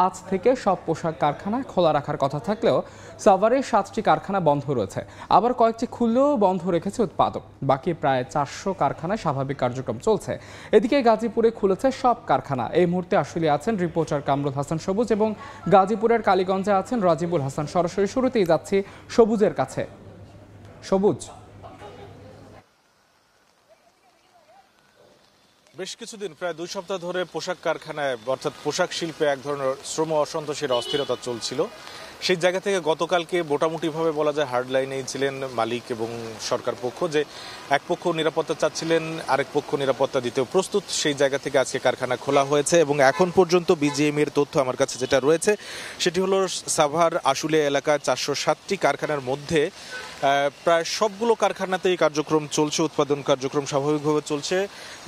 আজ থেকে সব পোশাক কারখানা খোলা রাখার কথা থাকলেও সাভারে 7টি কারখানা বন্ধ রয়েছে। আবার কয়েকটি খুললেও বন্ধ রেখেছে উৎপাদক। বাকি প্রায় 400 কারখানায় স্বাভাবিক কার্যক্রম চলছে। এদিকে গাজীপুরে খুলেছে সব কারখানা। এই মুহূর্তে আসলে আছেন রিপোর্টার কামরুল হাসান সবুজ এবং গাজীপুরের কালীগঞ্জে আছেন রাজিবুল হাসান। সরাসরি শুরুতেই যাচ্ছি সবুজের কাছে। সবুজ, বেশ কিছুদিন প্রায় 2 সপ্তাহ ধরে পোশাক কারখানায় অর্থাৎ পোশাক শিল্পে এক ধরনের শ্রম অসন্তোষের অস্থিরতা চলছিল। সেই জায়গা থেকে গতকালকে মোটামুটিভাবে বলা যায় হার্ড লাইনেই ছিলেন মালিক এবং সরকার পক্ষ, যে এক পক্ষ নিরাপত্তা চাচ্ছিলেন, আরেক পক্ষ নিরাপত্তা দিতেও প্রস্তুত। সেই জায়গা থেকে আজকে কারখানা খোলা হয়েছে এবং এখন পর্যন্ত বিজিএম এর তথ্য আমার কাছে যেটা রয়েছে সেটি হলো সাভার আশুলিয়া এলাকায় 407টি কারখানার মধ্যে প্রায় সবগুলো কারখানাতেই কার্যক্রম চলছে, উৎপাদন কার্যক্রম স্বাভাবিকভাবে চলছে।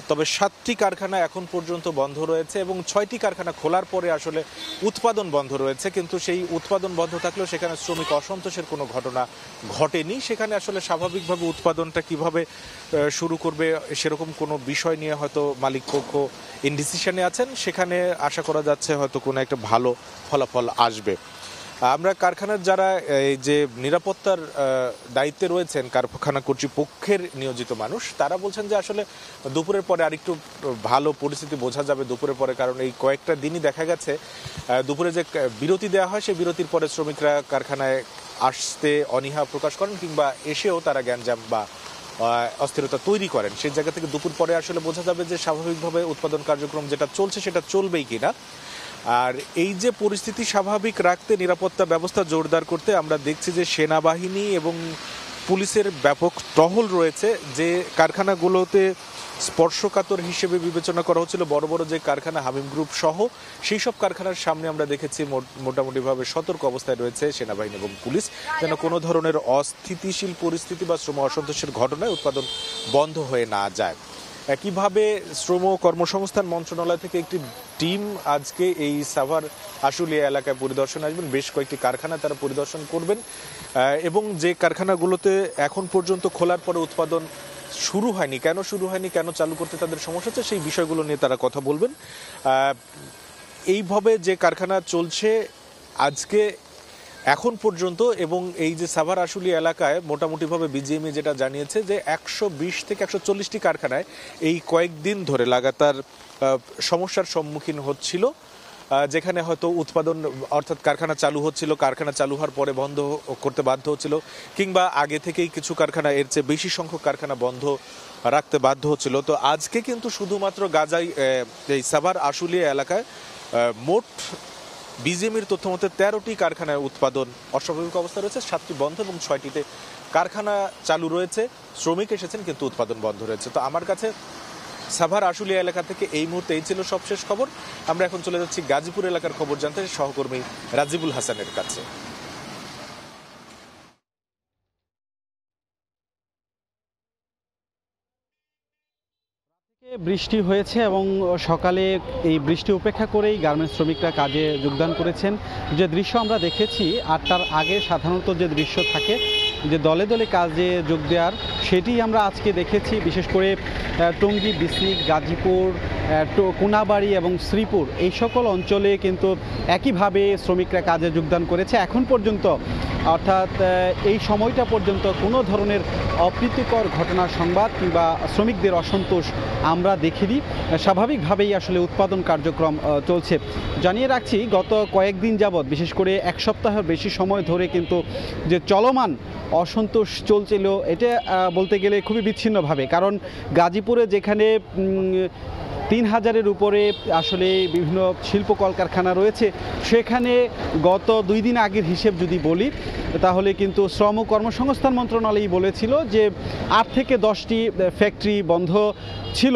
তবে 7টি কারখানা এখন পর্যন্ত বন্ধ রয়েছে এবং 6টি কারখানা খোলার পরে আসলে উৎপাদন বন্ধ রয়েছে। কিন্তু সেই উৎপাদন বন্ধ থাকলেও সেখানে শ্রমিক অসন্তোষের কোনো ঘটনা ঘটেনি। সেখানে আসলে স্বাভাবিকভাবে উৎপাদনটা কিভাবে শুরু করবে সেরকম কোনো বিষয় নিয়ে হয়তো মালিক পক্ষ ইনডিসিশনে আছেন। সেখানে আশা করা যাচ্ছে হয়তো কোনো একটা ভালো ফলাফল আসবে। আমরা কারখানার যারা এই যে নিরাপত্তার দায়িত্বে রয়েছেন কারখানা কর্তৃপক্ষের নিয়োজিত মানুষ, তারা বলছেন যে আসলে দুপুরের পরে আরেকটু ভালো পরিস্থিতি বোঝা যাবে দুপুরের পরে, কারণ এই কয়েকটা দিনই দেখা গেছে দুপুরে যে বিরতি দেওয়া হয় সেই বিরতির পরে শ্রমিকরা কারখানায় আসতে অনীহা প্রকাশ করেন কিংবা এসেও তারা গ্যাঞ্জাম বা অস্থিরতা তৈরি করেন। সেই জায়গা থেকে দুপুর পরে আসলে বোঝা যাবে যে স্বাভাবিকভাবে উৎপাদন কার্যক্রম যেটা চলছে সেটা চলবেই কিনা। আর এই যে পরিস্থিতি স্বাভাবিক রাখতে নিরাপত্তা ব্যবস্থা জোরদার করতে আমরা দেখছি যে সেনাবাহিনী এবং পুলিশের ব্যাপক টহল রয়েছে। যে কারখানাগুলোতে স্পর্শকাতর হিসেবে বিবেচনা করা হচ্ছিল বড় বড় যে কারখানা হামিম গ্রুপ সহ, সেই সব কারখানার সামনে আমরা দেখেছি মোটামুটিভাবে সতর্ক অবস্থায় রয়েছে সেনাবাহিনী এবং পুলিশ, যেন কোনো ধরনের অস্থিতিশীল পরিস্থিতি বা শ্রম অসন্তোষের ঘটনায় উৎপাদন বন্ধ হয়ে না যায়। একইভাবে শ্রম কর্মসংস্থান মন্ত্রণালয় থেকে একটি টিম আজকে এই সাভার আশুলিয়া এলাকায় পরিদর্শন আসবেন। বেশ কয়েকটি কারখানা তারা পরিদর্শন করবেন এবং যে কারখানাগুলোতে এখন পর্যন্ত খোলার পরে উৎপাদন শুরু হয়নি, কেন চালু করতে তাদের সমস্যা হচ্ছে সেই বিষয়গুলো নিয়ে তারা কথা বলবেন। এইভাবে যে কারখানা চলছে আজকে এখন পর্যন্ত, এবং এই যে সাভার আশুলিয়া এলাকায় মোটামুটিভাবে বিজিএমই যেটা জানিয়েছে যে 120 থেকে 140টি কারখানায় এই কয়েকদিন ধরে লাগাতার সমস্যার সম্মুখীন হচ্ছিল, যেখানে হয়তো উৎপাদন অর্থাৎ কারখানা চালু হচ্ছিল, কারখানা চালু হওয়ার পরে বন্ধ করতে বাধ্য হচ্ছিল, কিংবা আগে থেকেই কিছু কারখানা এর চেয়ে বেশি সংখ্যক কারখানা বন্ধ রাখতে বাধ্য হচ্ছিল। তো আজকে কিন্তু শুধুমাত্র এই সাভার আশুলিয়া এলাকায় মোট বিজিএমের তথ্য মতে 13টি কারখানায় উৎপাদন অস্বাভাবিক অবস্থা রয়েছে, 7টি বন্ধ এবং 6টিতে কারখানা চালু রয়েছে, শ্রমিক এসেছেন কিন্তু উৎপাদন বন্ধ রয়েছে। তো আমার কাছে সাভার আশুলিয়া এলাকা থেকে এই মুহূর্তে এই ছিল সবশেষ খবর। আমরা এখন চলে যাচ্ছি গাজীপুর এলাকার খবর জানতে সহকর্মী রাজিবুল হাসানের কাছে। বৃষ্টি হয়েছে এবং সকালে এই বৃষ্টি উপেক্ষা করেই গার্মেন্টস শ্রমিকরা কাজে যোগদান করেছেন। যে দৃশ্য আমরা দেখেছি 8টার আগে সাধারণত যে দৃশ্য থাকে যে দলে দলে কাজে যোগ দেওয়ার, সেটি আমরা আজকে দেখেছি। বিশেষ করে টঙ্গী, বিসনিক, গাজীপুর, কোনাবাড়ি এবং শ্রীপুর এই সকল অঞ্চলে কিন্তু একইভাবে শ্রমিকরা কাজে যোগদান করেছে। এখন পর্যন্ত অর্থাৎ এই সময়টা পর্যন্ত কোনো ধরনের অপ্রীতিকর ঘটনার সংবাদ কিংবা শ্রমিকদের অসন্তোষ আমরা দেখিনি। স্বাভাবিকভাবেই আসলে উৎপাদন কার্যক্রম চলছে। জানিয়ে রাখছি গত কয়েকদিন যাবৎ, বিশেষ করে এক সপ্তাহের বেশি সময় ধরে কিন্তু যে চলমান অসন্তোষ চলছিল, এটা বলতে গেলে খুবই বিচ্ছিন্নভাবে। কারণ গাজীপুরে যেখানে 3000-এর উপরে আসলে বিভিন্ন শিল্প কলকারখানা রয়েছে, সেখানে গত 2 দিন আগের হিসেব যদি বলি তাহলে কিন্তু শ্রম কর্মসংস্থান মন্ত্রণালয় বলেছিল যে 8 থেকে 10টি ফ্যাক্টরি বন্ধ ছিল,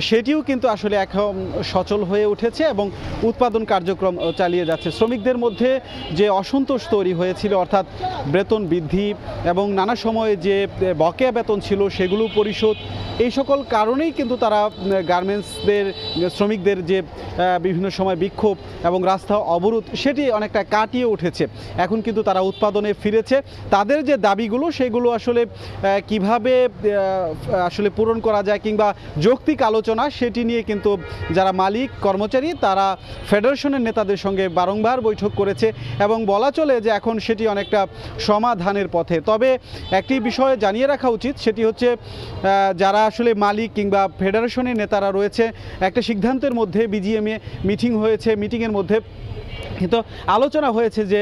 সেটিও কিন্তু আসলে এখন সচল হয়ে উঠেছে এবং উৎপাদন কার্যক্রম চালিয়ে যাচ্ছে। শ্রমিকদের মধ্যে যে অসন্তোষ তৈরি হয়েছিল, অর্থাৎ বেতন বৃদ্ধি এবং নানা সময়ে যে বকেয়া বেতন ছিল সেগুলো পরিশোধ, এই সকল কারণেই কিন্তু তারা গার্মেন্টসদের শ্রমিকদের যে বিভিন্ন সময় বিক্ষোভ এবং রাস্তা অবরোধ সেটি অনেকটা কাটিয়ে উঠেছে। এখন কিন্তু তারা উৎপাদনে ফিরেছে। তাদের যে দাবিগুলো সেগুলো আসলে কিভাবে আসলে পূরণ করা যায় কিংবা যৌক্তিক আলোচনা আলোচনা সেটি নিয়ে কিন্তু যারা মালিক কর্মচারী তারা ফেডারেশনের নেতাদের সঙ্গে বারংবার বৈঠক করেছে এবং বলা চলে যে এখন সেটি অনেকটা সমাধানের পথে। তবে একটি বিষয় জানিয়ে রাখা উচিত, সেটি হচ্ছে যারা আসলে মালিক কিংবা ফেডারেশনের নেতারা রয়েছে একটা সিদ্ধান্তের মধ্যে বিজিএমএ মিটিং হয়েছে, মিটিংয়ের মধ্যে কিন্তু আলোচনা হয়েছে যে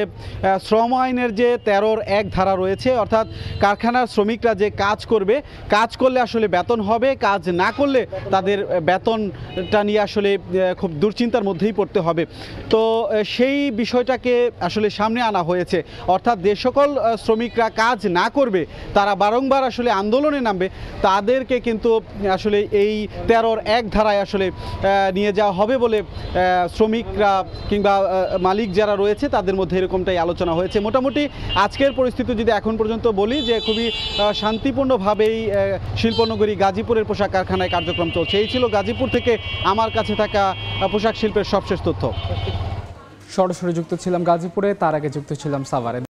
শ্রম আইনের যে 13-1 ধারা রয়েছে, অর্থাৎ কারখানার শ্রমিকরা যে কাজ করবে, কাজ করলে আসলে বেতন হবে, কাজ না করলে তাদের বেতনটা নিয়ে আসলে খুব দুশ্চিন্তার মধ্যেই পড়তে হবে। তো সেই বিষয়টাকে আসলে সামনে আনা হয়েছে, অর্থাৎ যে সকল শ্রমিকরা কাজ না করবে তারা বারংবার আসলে আন্দোলনে নামবে, তাদেরকে কিন্তু আসলে এই 13-1 ধারায় আসলে নিয়ে যাওয়া হবে বলে শ্রমিকরা কিংবা মালিক যারা রয়েছে তাদের মধ্যে এরকমটাই আলোচনা হয়েছে। মোটামুটি আজকের পরিস্থিতি যদি এখন পর্যন্ত বলি যে খুবই শান্তিপূর্ণভাবেই শিল্পনগরী গাজীপুরের পোশাক কারখানায় কার্যক্রম চলছে। এই ছিল গাজীপুর থেকে আমার কাছে থাকা পোশাক শিল্পের সবশেষ তথ্য। সরাসরি যুক্ত ছিলাম গাজীপুরে, তার আগে যুক্ত ছিলাম সাভারে।